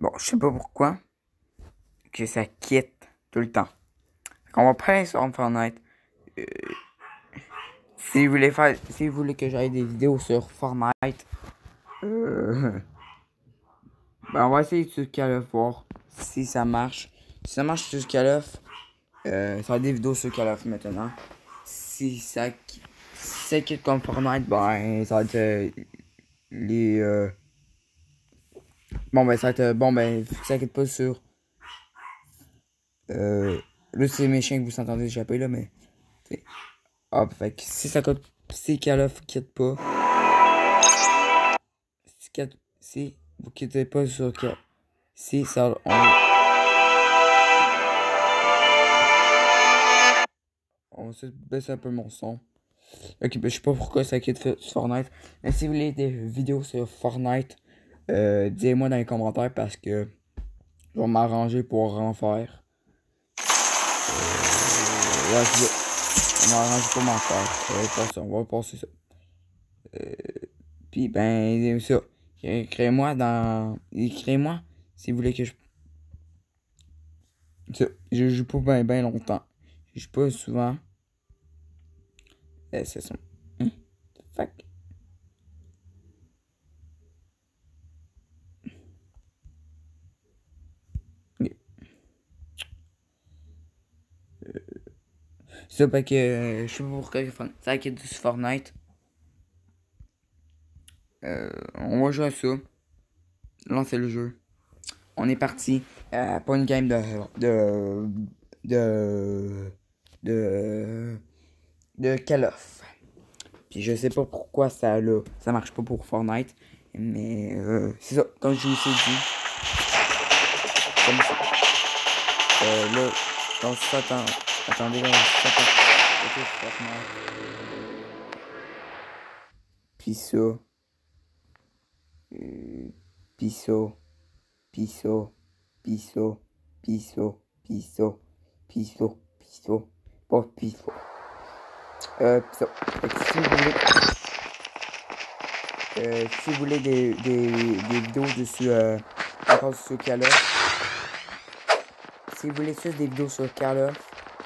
Bon, je sais pas pourquoi que ça quitte tout le temps. On va prendre sur Fortnite. Euh, si vous voulez que j'aille des vidéos sur Fortnite, euh, ben on va essayer sur Call of voir si ça marche. Si ça marche sur Call of, ça va être des vidéos sur Call of maintenant. Si ça quitte comme Fortnite, ben ça va être les bon ben ça va être bon ben ça quitte pas sur là c'est mes chiens que vous entendez échapper là mais t'sais. Hop, fait que si Call of quitte pas, si vous quittez pas sur Call, si ça, on va se baisser un peu mon son. Ok, ben je sais pas pourquoi ça quitte sur Fortnite, mais si vous voulez des vidéos sur Fortnite, dites-moi dans les commentaires parce que je vais m'arranger pour en faire. Ouais, c'est ça. On va m'arranger pour m'en faire. On va passer ça. Puis ben, ça. Écrivez-moi si vous voulez que je joue pas bien longtemps. Je joue pas souvent. C'est ça. Hum. Fait que, ok. Ça fait que je sais pas pourquoi ça inquiète du Fortnite. On va jouer à ça. Lancer le jeu. On est parti. Pas une game de, de, de Call of. Puis je sais pas pourquoi ça marche pas pour Fortnite. Mais c'est ça. Comme je vous ai dit. Comme ça. Là, dans ce temps. Attendez, là, dans ce temps. Ok, Fortnite. Puis ça. Piso. Piso. Piso. Piso. Piso. Piso. Piso. Pas piso. Ça. Fait que si vous voulez des vidéos dessus, encore sur Call of, si vous voulez juste des vidéos sur Call of,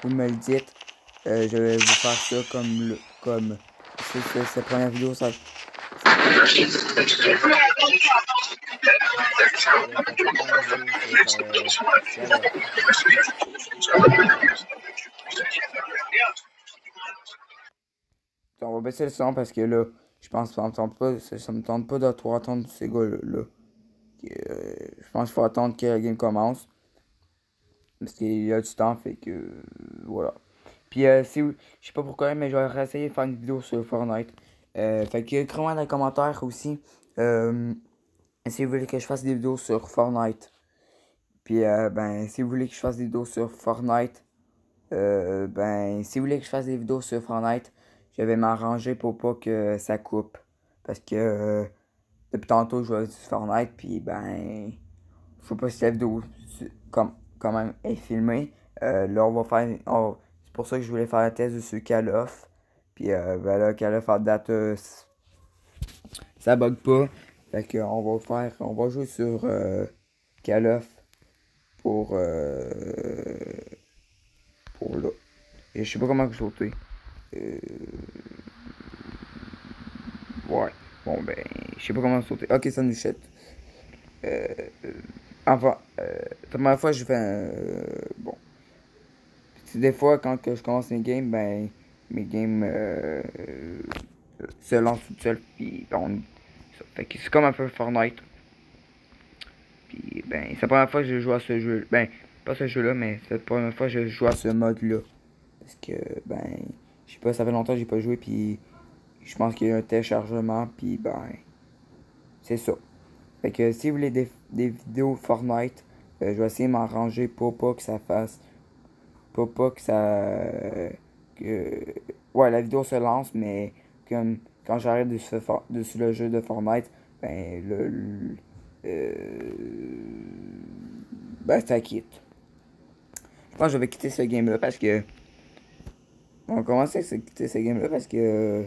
vous me le dites. Je vais vous faire ça comme cette première vidéo, ça. On va baisser le son parce que là, je pense que ça me tente pas de trop attendre ces gars-là. Je pense qu'il faut attendre que la game commence. Parce qu'il y a du temps, fait que voilà. Puis je sais pas pourquoi, mais je vais essayer de faire une vidéo sur Fortnite. Fait que écrivez-moi dans les commentaires aussi. Si vous voulez que je fasse des vidéos sur Fortnite. Puis ben si vous voulez que je fasse des vidéos sur Fortnite. Si vous voulez que je fasse des vidéos sur Fortnite, je vais m'arranger pour pas que ça coupe. Parce que depuis tantôt je joue sur Fortnite. Puis ben je sais pas si la vidéo quand même est filmée. Là on va faire. C'est pour ça que je voulais faire un test dessus Call of. Puis ben là Call of à date ça bug pas. Fait que on va jouer sur Call of pour là. Et je sais pas comment sauter. Ouais. Bon ben, je sais pas comment sauter. Ok, ça nous jette. Enfin, la première fois je fais bon. Puis, des fois quand que je commence mes games, ben mes games se lancent toutes seules. Puis bon, ça fait que c'est comme un peu Fortnite. Puis ben, c'est la première fois que je joue à ce jeu. Ben, pas ce jeu-là, mais c'est la première fois que je joue à ce mode-là. Parce que ben, je sais pas, ça fait longtemps que j'ai pas joué. Puis je pense qu'il y a un téléchargement. Puis ben, c'est ça. Fait que si vous voulez des vidéos Fortnite, je vais essayer de m'arranger pour pas que ça fasse. Pour pas que ça. Que, ouais, la vidéo se lance, mais comme quand j'arrête dessus le jeu de Fortnite, ben ben ça quitte. Je pense que je vais quitter ce game-là parce que. On va commencer à quitter ce game-là parce que.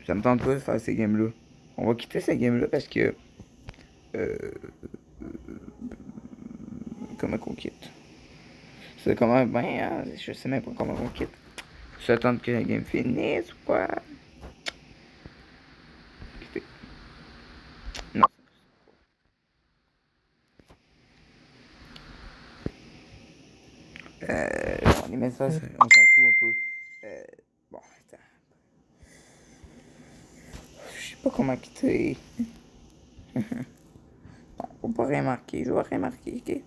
Ça me tente pas de faire ces games-là. On va quitter ce game-là parce que. comment qu'on quitte. C'est comment, ben, je sais même pas comment on quitte. J'attends que la game finisse ou quoi? Quitter. Non. Les messages, on s'en fout un peu. Bon, attends. Je sais pas comment quitter. Bon, faut pas rien marquer, je vais rien marquer, ok?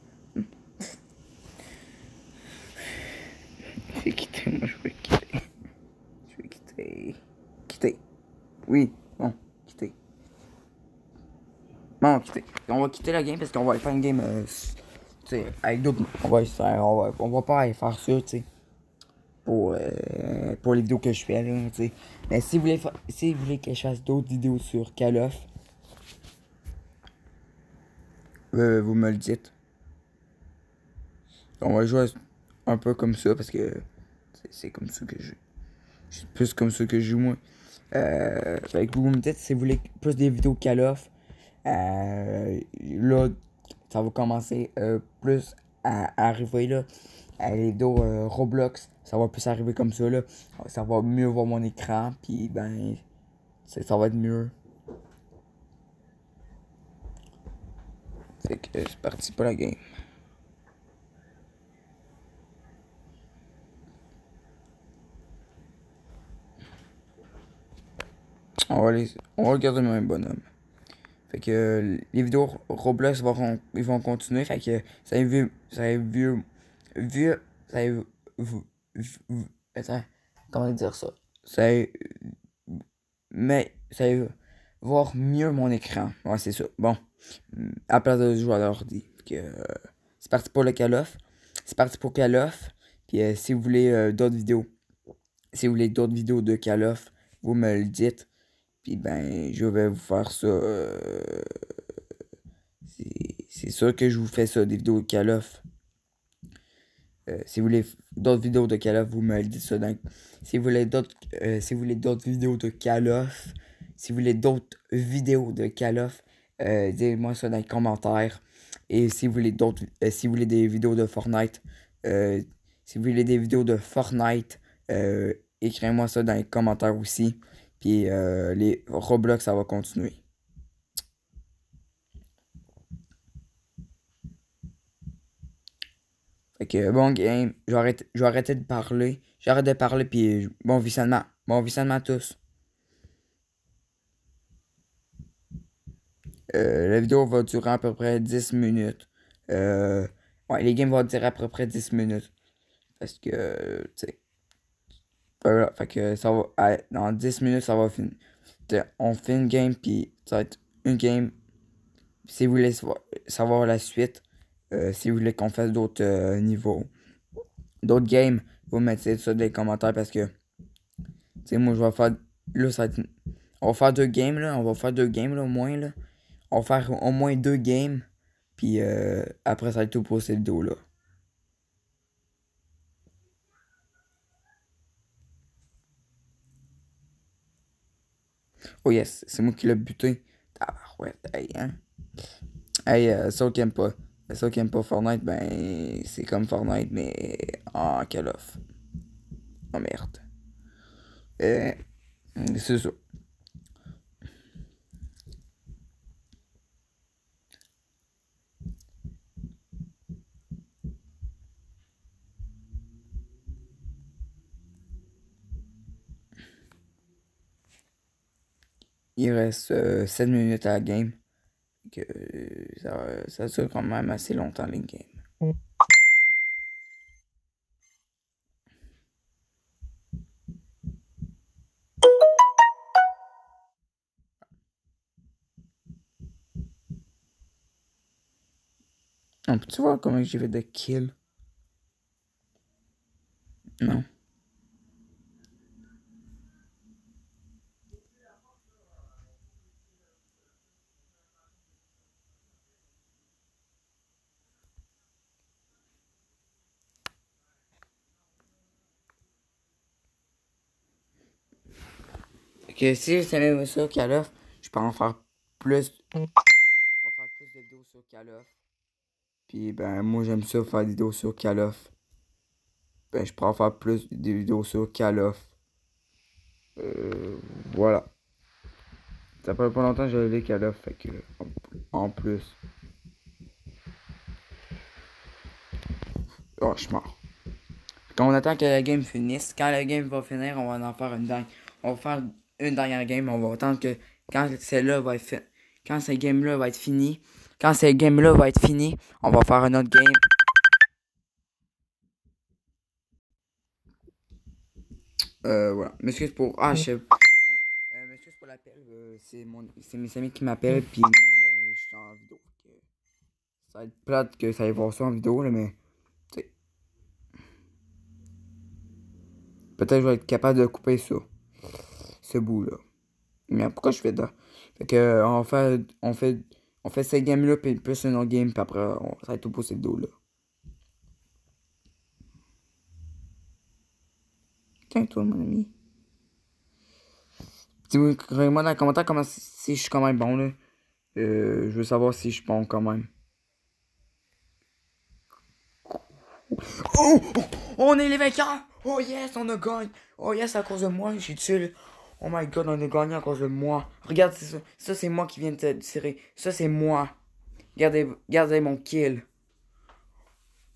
Je vais quitter, moi je vais quitter. Je vais quitter. Quitter. Oui, bon, quitter. Bon, quitter. On va quitter la game parce qu'on va aller faire une game, tu sais, avec d'autres. On va pas aller faire ça, tu sais. Pour les vidéos que je fais, là, tu sais. Mais si vous voulez que je fasse d'autres vidéos sur Call of, vous me le dites. On va jouer un peu comme ça parce que c'est comme ça que je. C'est plus comme ça que je joue, moi. Fait que vous me dites si vous voulez plus des vidéos Call of. Là, ça va commencer plus à arriver là. Les vidéos Roblox, ça va plus arriver comme ça là. Ça va mieux voir mon écran, puis ben, ça va être mieux. Fait que c'est parti pour la game. On va regarder le même bonhomme. Fait que les vidéos Roblox ils vont continuer. Fait que ça a vu. Ça a vu. Ça a attends, comment dire ça? Ça a, mais ça a voir mieux mon écran. Ouais, c'est ça. Bon. À place de jouer à l'ordi. C'est parti pour le Call of. C'est parti pour Call of. Puis si vous voulez d'autres vidéos. Si vous voulez d'autres vidéos de Call of, vous me le dites. Puis ben, je vais vous faire ça. C'est sûr que je vous fais ça, des vidéos de Call of. Si vous voulez d'autres vidéos de Call of, vous me le dites ça. Donc, si vous voulez d'autres vidéos de Call of, si vous voulez d'autres vidéos de Call of, dites-moi ça dans les commentaires. Et si vous voulez si vous voulez des vidéos de Fortnite, si vous voulez des vidéos de Fortnite, écrivez-moi ça dans les commentaires aussi. Puis les Roblox, ça va continuer. Fait que bon game, je vais arrêter de parler. J'arrête de parler puis bon visionnement. Bon visionnement à tous. La vidéo va durer à peu près 10 minutes. Ouais, les games vont durer à peu près 10 minutes. Parce que, tu sais. Voilà, fait que ça va. Dans 10 minutes, ça va finir. On fait une game, puis ça va être une game. Si vous voulez savoir la suite, si vous voulez qu'on fasse d'autres niveaux, d'autres games, vous mettez ça dans les commentaires parce que, tu sais, moi, je vais faire. Là, ça va être. On va faire deux games, là. On va faire deux games, là, au moins, là. On va faire au moins deux games. Puis après, ça va être tout pour cette vidéo-là. Oh yes, c'est moi qui l'ai buté. Ouais, hey, hein. Hey, ceux qui aiment pas. Ceux qui aiment pas Fortnite, ben, c'est comme Fortnite, mais en Call of. Oh merde. Euh, c'est ça. Il reste 7 minutes à la game. Que, ça dure quand même assez longtemps, les games. On peut-tu voir comment j'ai fait de kill? Non. Que si vous aimez ça, Call of, je peux en faire plus. Je peux en faire plus de vidéos sur Call of. Puis ben moi j'aime ça faire des vidéos sur Call of. Ben je pourrais faire plus des vidéos sur Call of. Voilà. Ça fait pas longtemps que j'avais les Call of, fait que en plus. Oh je suis mort. Quand on attend que la game finisse, quand la game va finir, on va en faire une dernière. On va faire une dernière game, on va attendre que quand celle-là va être faite. Quand cette game-là va être finie. Quand cette game-là va être finie, on va faire une autre game. Voilà. M'excuse pour. Ah, je sais. M'excuse pour l'appel. C'est mes amis qui m'appellent. Puis moi, ben, je suis en vidéo. Ça va être plate que ça aille voir ça en vidéo, là, mais. Tu sais. Peut-être que je vais être capable de couper ça. Ce bout-là. Mais pourquoi je fais ça? Fait que, on fait cette game-là, puis plus une autre game, puis après, ça va être tout pour cette vidéo-là. Tiens, toi, mon ami. Dis-moi dans les commentaires comment si je suis quand même bon, là. Je veux savoir si je suis bon quand même. Oh! On est les vainqueurs! Oh yes, on a gagné! Oh yes, à cause de moi, je suis tué. Oh my god, on a gagné à cause de moi. Regarde, c'est ça. Ça, c'est moi qui viens de te tirer. Ça, c'est moi. Regardez mon kill.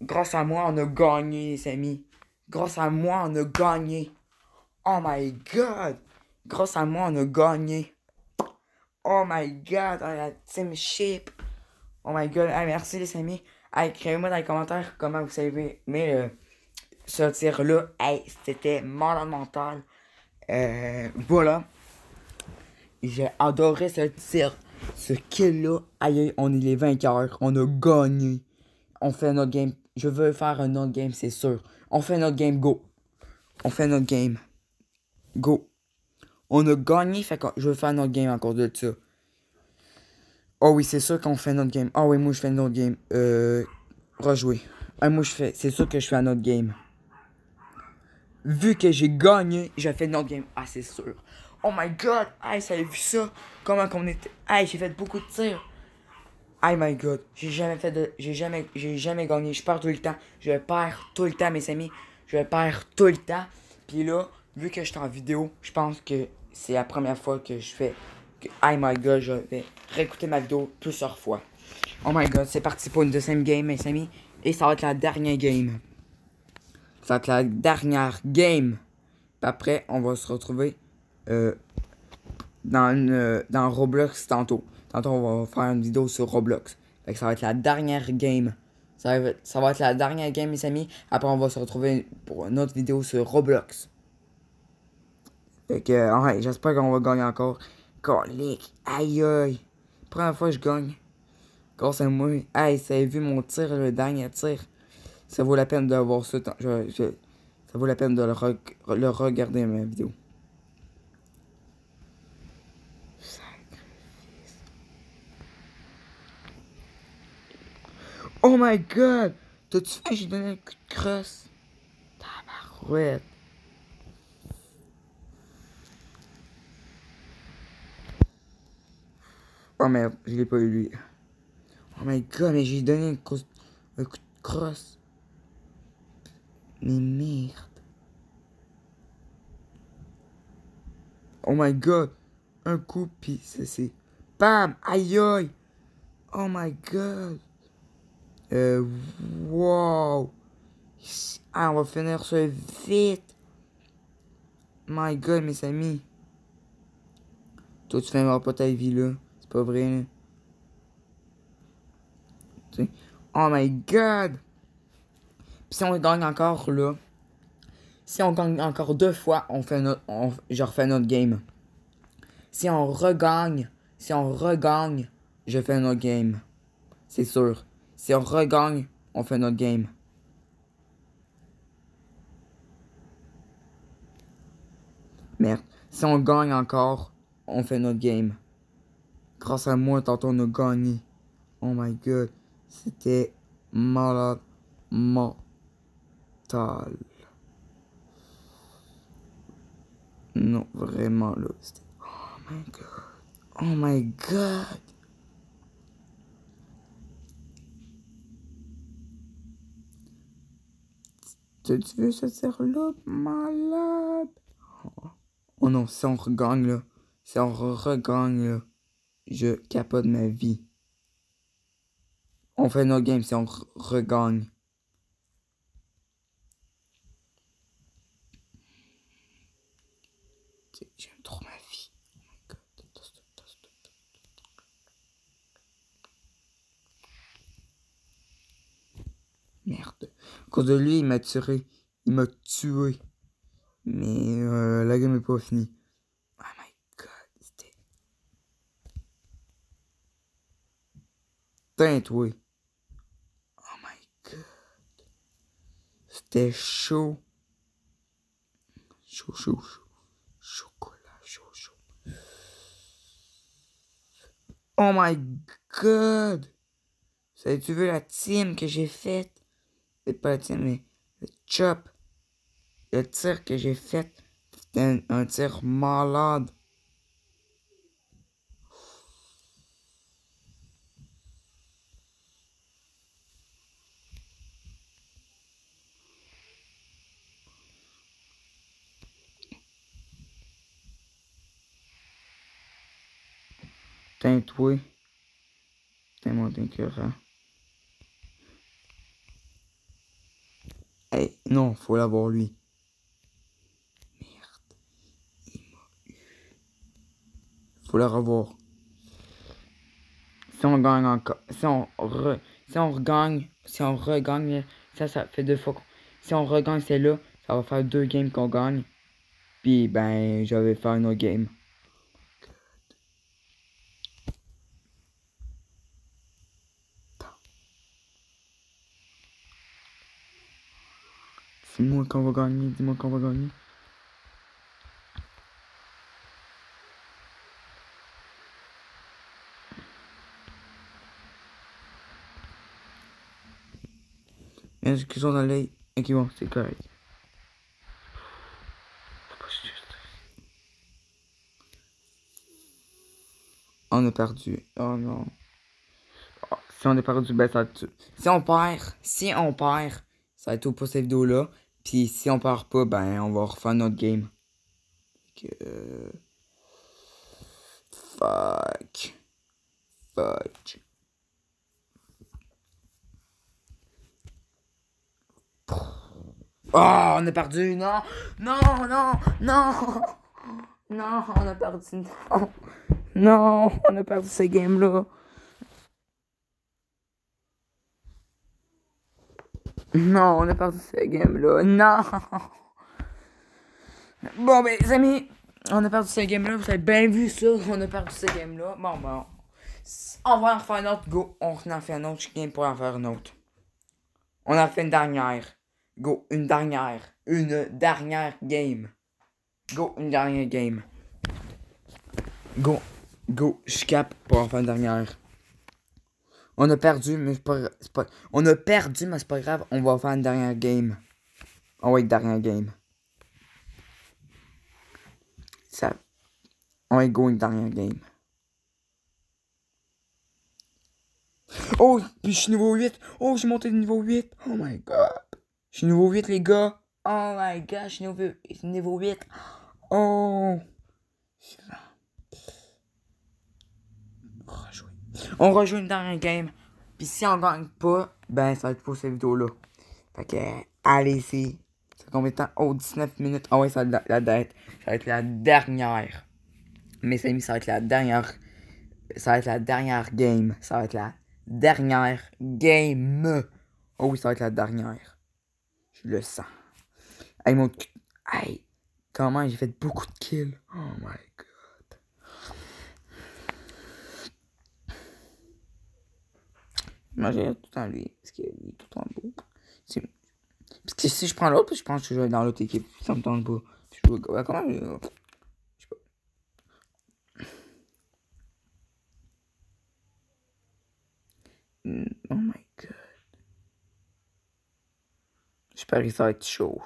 Grâce à moi, on a gagné, les amis. Grâce à moi, on a gagné. Oh my god! Grâce à moi, on a gagné. Oh my god, on a la team ship. Oh my god, hey, merci les amis. Hey, écrivez-moi dans les commentaires comment vous savez. Mais ce tir-là, hey, c'était malade mental. Voilà. J'ai adoré ce tir. Ce kill-là, aïe, on est les vainqueurs. On a gagné. On fait notre game. Je veux faire un autre game, c'est sûr. On fait notre game, go. On fait notre game. Go. On a gagné, fait que je veux faire notre game encore de ça. Oh oui, c'est sûr qu'on fait notre game. Ah oui, moi je fais notre game. Rejouer. Ah, moi je fais. C'est sûr que je fais un autre game. Vu que j'ai gagné, j'ai fait notre game. Ah, c'est sûr. Oh my god. Hey, ça a vu ça? Comment qu'on était. Hey, j'ai fait beaucoup de tirs. Oh my god. J'ai jamais fait de. J'ai jamais gagné. Je perds tout le temps. Je perds tout le temps, mes amis. Je perds tout le temps. Puis là, vu que je suis en vidéo, je pense que c'est la première fois que je fais. Oh my god, je vais réécouter ma vidéo plusieurs fois. Oh my god, c'est parti pour une deuxième game, mes amis. Et ça va être la dernière game. Ça va être la dernière game. Puis après, on va se retrouver dans Roblox tantôt. Tantôt, on va faire une vidéo sur Roblox. Fait que ça va être la dernière game. Ça va être la dernière game, mes amis. Après, on va se retrouver pour une autre vidéo sur Roblox. Fait que, ouais, j'espère qu'on va gagner encore. Colique, aïe aïe. Première fois que je gagne. Grâce à moi. Hey, ça a vu mon tir, le dernier tir. Ça vaut la peine de voir ça. Ça vaut la peine de le regarder ma vidéo. Oh my god! T'as-tu fait? J'ai donné un coup de crosse. Tabarouette. Oh merde, je l'ai pas eu lui. Oh my god, mais j'ai donné un coup de crosse. Mais merde. Oh my god. Un coup, pis c'est. Bam! Aïe aïe! Oh my god! Wow! Ah, on va finir ça vite! My god, mes amis! Toi, tu finiras pas ta vie là. C'est pas vrai, là. T'sais. Oh my god! Pis si on gagne encore là. Si on gagne encore deux fois, je refais notre game. Si on regagne, je fais notre game. C'est sûr. Si on regagne, on fait notre game. Merde. Si on gagne encore, on fait notre game. Grâce à moi, tantôt on a gagné. Oh my god. C'était malade mental. Non, vraiment là. C'était. Oh my god. Oh my god. Tu veux ce tir-là? Malade! Oh non, si on regagne, là. Si on regagne, là. Je capote ma vie. On fait nos games si on regagne. J'aime trop ma vie. Oh my god. Merde. À cause de lui, il m'a tué. Il m'a tué. Mais la game est pas finie. Oh my god. C'était... Tintoué. Oh my god. C'était chaud. Chaud, chaud, chaud. Chocolat, chaud, chaud. Oh my god. Ça as-tu vu la team que j'ai faite? C'est pas la team, mais le chop. Le tir que j'ai fait. C'était un tir malade. Tintoué. Tellement écœurant. Hey, non, faut l'avoir lui. Merde. Il m'a eu. Faut la revoir. Si on gagne encore. Si on regagne. Si on regagne. Ça fait 2 fois. Si on regagne celle-là, ça va faire 2 games qu'on gagne. Puis ben, je vais faire une autre game. Dis-moi qu'on va gagner. Dis-moi qu'on va gagner. Est-ce qu'ils sont dans l'œil? Ok, bon, c'est correct. On a perdu. Oh non. Oh, si on a perdu, ben ça tue. Si on perd, ça va être au pour cette vidéo-là. Puis si on perd pas, ben on va refaire notre game. Fuck. Fuck. Oh, on a perdu. Non. Non, non, non. Non, on a perdu. Non. Non, on a perdu ce game-là. Non, on a perdu ce game-là. Non. Bon, ben, les amis, on a perdu ce game-là. Vous avez bien vu ça. On a perdu ce game-là. Bon, bon. On va en faire un autre. Go. On en fait un autre game pour en faire un autre. On en fait une dernière. Go. Une dernière. Une dernière game. Go. Une dernière game. Go. Go. Je capte pour en faire une dernière. On a perdu, mais c'est pas... On a perdu, mais c'est pas grave. On va faire une dernière game. On va être dernière game. Ça... On va go une dernière game. Oh, puis je suis niveau 8. Oh, j'ai monté de niveau 8. Oh my god. Je suis niveau 8, les gars. Oh my god, je suis niveau 8. Oh. On rejoue une dernière game. Puis si on gagne pas, ben ça va être pour cette vidéo-là. Fait que, allez-y. Ça fait combien de temps? Oh, 19 minutes. Ah ouais, ça va être la date. Ça va être la dernière. Mes amis, ça va être la dernière. Ça va être la dernière game. Ça va être la dernière game. Oh oui, ça va être la dernière. Je le sens. Hey, mon... Hey, comment j'ai fait beaucoup de kills. Oh my god. Moi, j'ai tout le temps lui. Parce qu'il est tout le temps beau. Parce que si je prends l'autre, je pense que je vais dans l'autre équipe. Ça me tente pas. Je veux... Comment je sais pas. Oh my god. J'espère que ça va être chaud.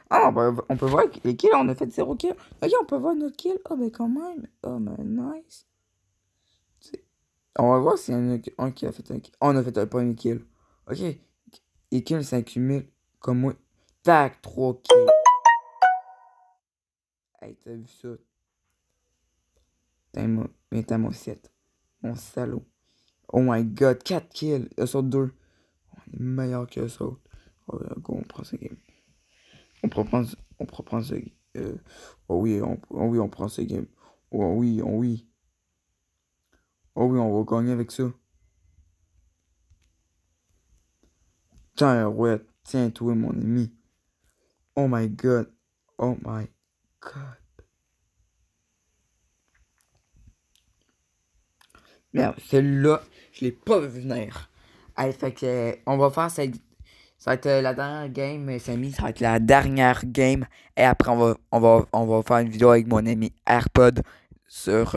Ah, on peut voir les kills. On a fait 0 kills. Ok, on peut voir notre kill. Ah, ben quand même. Oh, ben nice. On va voir s'il y en a un qui a fait un kill. Oh, on a fait un premier kill. Ok. Les kills s'accumulent comme moi. Tac, 3 kills. Hey, t'as vu ça? T'as mon 7. Mon salaud. Oh my god, 4 kills. Eux autres 2. On est meilleur que eux autres. Oh, go, on prend ce game. On pourra prendre ce game. Oh oui, on prend ce game. Oh oui, oh oui. Oh oui, on va gagner avec ça. Tiens, ouais, tiens-toi, mon ami. Oh my god. Oh my god. Merde, celui-là, je l'ai pas vu venir. Allez, fait que, on va faire cette. Ça va être la dernière game, mes amis. Ça va être la dernière game. Et après, on va faire une vidéo avec mon ami AirPod sur.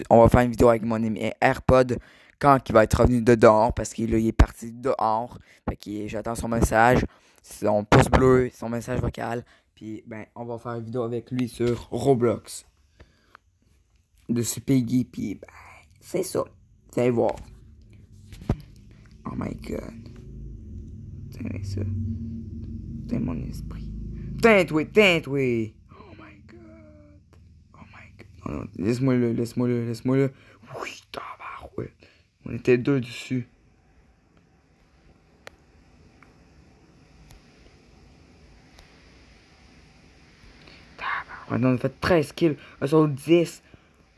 On va faire une vidéo avec mon ami AirPod quand il va être revenu de dehors. Parce qu'il il est parti dehors. Fait que j'attends son message. Son pouce bleu, son message vocal. Puis, ben, on va faire une vidéo avec lui sur Roblox. De ce Piggy. Puis, ben, c'est ça. Vous allez voir. Oh my god. Tiens ça. Tiens mon esprit. Tiens-toi, tiens-toi. Oh my god. Oh my god. Non, non, laisse-moi-le, laisse-moi-le, laisse-moi-le. Oui, tabarouette. On était deux dessus. Tabarouette. On a fait 13 kills. Eux sont 10.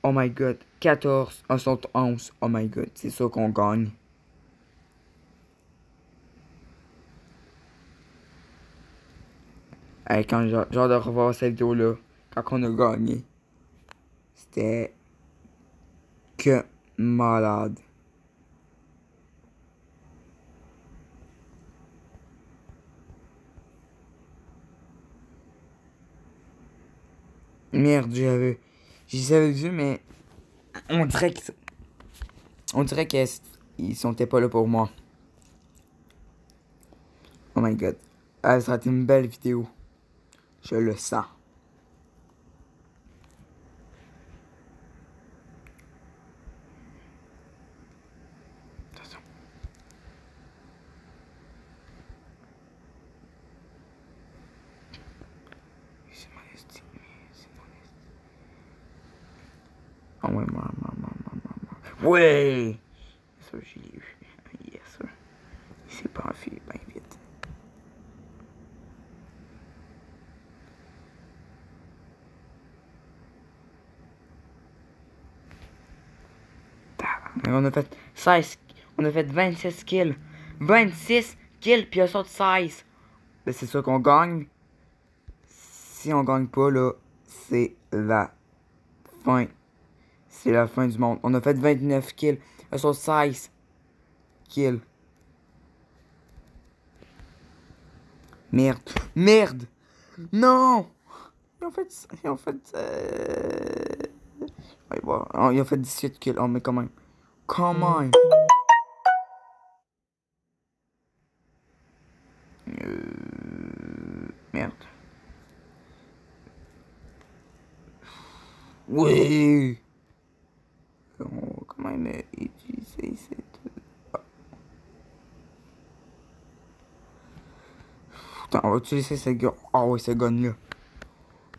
Oh my god. 14. Eux sont 11. Oh my god. C'est ça qu'on gagne. Hey, quand j'ai hâte de revoir cette vidéo-là, quand on a gagné, c'était que malade. Merde, j'avais vu, mais on dirait qu'ils sont pas là pour moi. Oh my god. Ah, ça a été une belle vidéo. Je le sens. Attention. C'est mon estime. C'est mon estime. Ah ouais, moi. Ouais! Ça, j'ai eu. Yes, sir. Il s'est pas enfilé bien vite. On a fait 16. On a fait 26 kills. 26 kills, puis eux autres 16. Ben, c'est ça qu'on gagne. Si on gagne pas, là, c'est la fin. C'est la fin du monde. On a fait 29 kills. Eux sont 16 kills. Merde. Merde. Non. Ils ont fait, ouais, bon, ils ont fait 18 kills. Oh, mais quand même. Quand même. Merde. Oui. On va quand même utiliser cette... Putain, on va utiliser cette gun. Ah ouais, cette gun-là.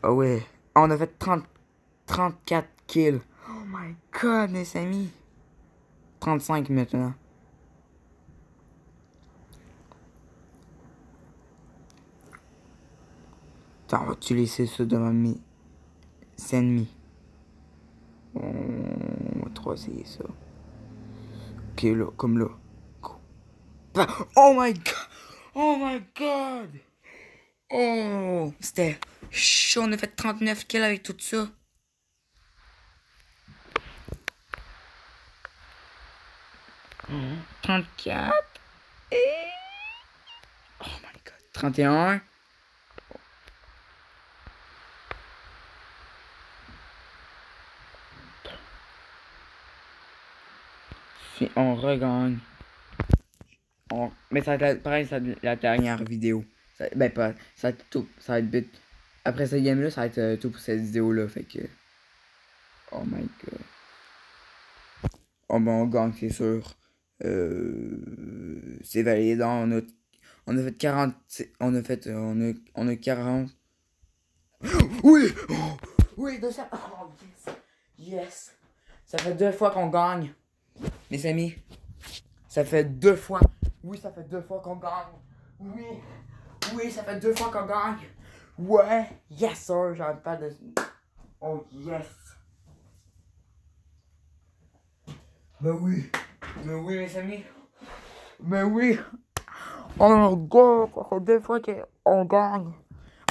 Ah ouais. Ah, on a fait 34 kills. Oh my god, mes amis. 35 maintenant. Attends, on va utiliser ça devant mes ennemis. On va trop essayer ça. Ok, là, comme là. Go. Ah, oh my god. Oh my god. Oh, c'était chaud. On a fait 39 kills avec tout ça. Mmh. 34. Et... oh my god. 31. Si on regagne. Mais ça va être pareil, ça va être la dernière vidéo. Ben pas. Ça va être tout. Ça va être but. Après cette game-là, ça va être tout pour cette vidéo-là. Fait que. Oh my god. Oh ben on gagne, c'est sûr. C'est validé. On On a fait 40. On a 40. Oui! Oh, oui, 200. Oh, yes! Yes! Ça fait 2 fois qu'on gagne. Mes amis, ça fait 2 fois. Oui, ça fait 2 fois qu'on gagne. Oui! Oui, ça fait 2 fois qu'on gagne. Ouais! Yes, sir! J'arrête pas de. Oh, yes! Ben oui! Mais oui, mes amis! Mais oui! Oh my god! Ça fait 2 fois qu'on gagne.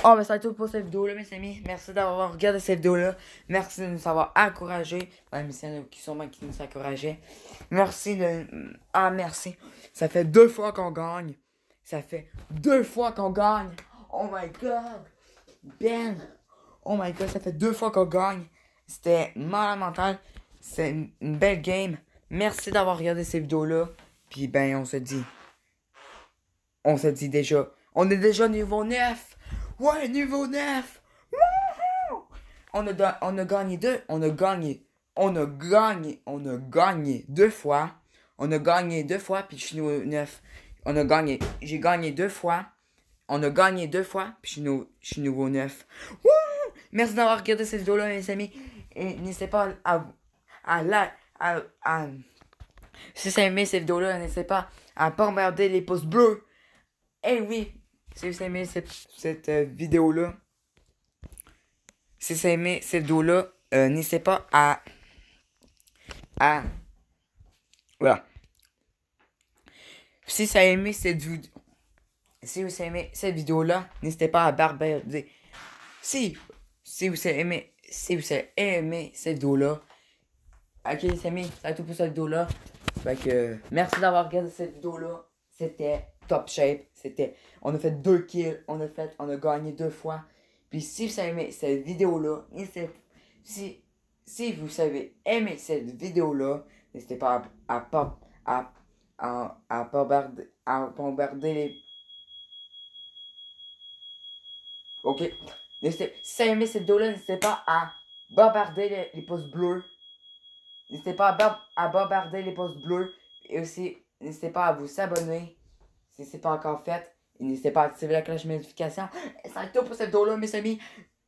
Oh, ben ça va être tout pour cette vidéo-là, mes amis. Merci d'avoir regardé cette vidéo-là. Merci de nous avoir encouragés. Même s'il y en a qui nous encourageaient. Merci de. Ah, merci. Ça fait 2 fois qu'on gagne. Ça fait 2 fois qu'on gagne. Oh my god. Ben. Oh my god, ça fait 2 fois qu'on gagne. C'était malade mental. C'est une belle game. Merci d'avoir regardé cette vidéo-là. Puis ben, on se dit. On se dit déjà. On est déjà niveau 9. Ouais, niveau 9. Wouhou! On a gagné 2. On a gagné 2 fois. On a gagné 2 fois, puis je suis niveau 9. J'ai gagné 2 fois. On a gagné 2 fois, puis je suis niveau 9. Wouhou! Merci d'avoir regardé cette vidéo-là, mes amis. Et n'hésitez pas si vous aimez cette vidéo-là, n'hésitez pas à bombarder les pouces bleus. Et oui, si vous aimez cette vidéo-là, n'hésitez pas à voilà. Si vous aimez cette vidéo-là, n'hésitez pas à barbader. Si vous aimez cette vidéo-là, ok les amis, c'est tout pour cette vidéo-là. Fait que merci d'avoir regardé cette vidéo-là. C'était top shape. On a fait 2 kills. On a gagné 2 fois. Puis si vous avez cette vidéo-là, si vous avez aimé cette vidéo-là, n'hésitez pas à bombarder les. Ok. Si vous avez aimé cette vidéo-là, n'hésitez pas à bombarder les pouces bleus. N'hésitez pas à bombarder les pouces bleus. Et aussi, n'hésitez pas à vous abonner si ce n'est pas encore fait. Et n'hésitez pas à activer la cloche de notification. Ça va être tout pour cette vidéo-là, mes amis.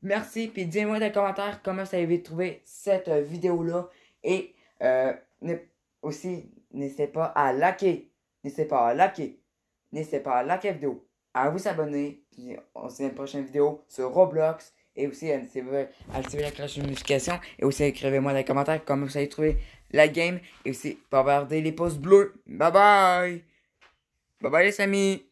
Merci. Puis dites-moi dans les commentaires comment vous avez trouvé cette vidéo-là. Et aussi, n'hésitez pas à liker. N'hésitez pas à liker la vidéo. À vous abonner. Puis on se dit à une prochaine vidéo sur Roblox. Et aussi, activez la cloche de notification. Et aussi, écrivez-moi dans les commentaires comment vous avez trouvé la game. Et aussi, bombardez les pouces bleus. Bye bye! Bye bye les amis!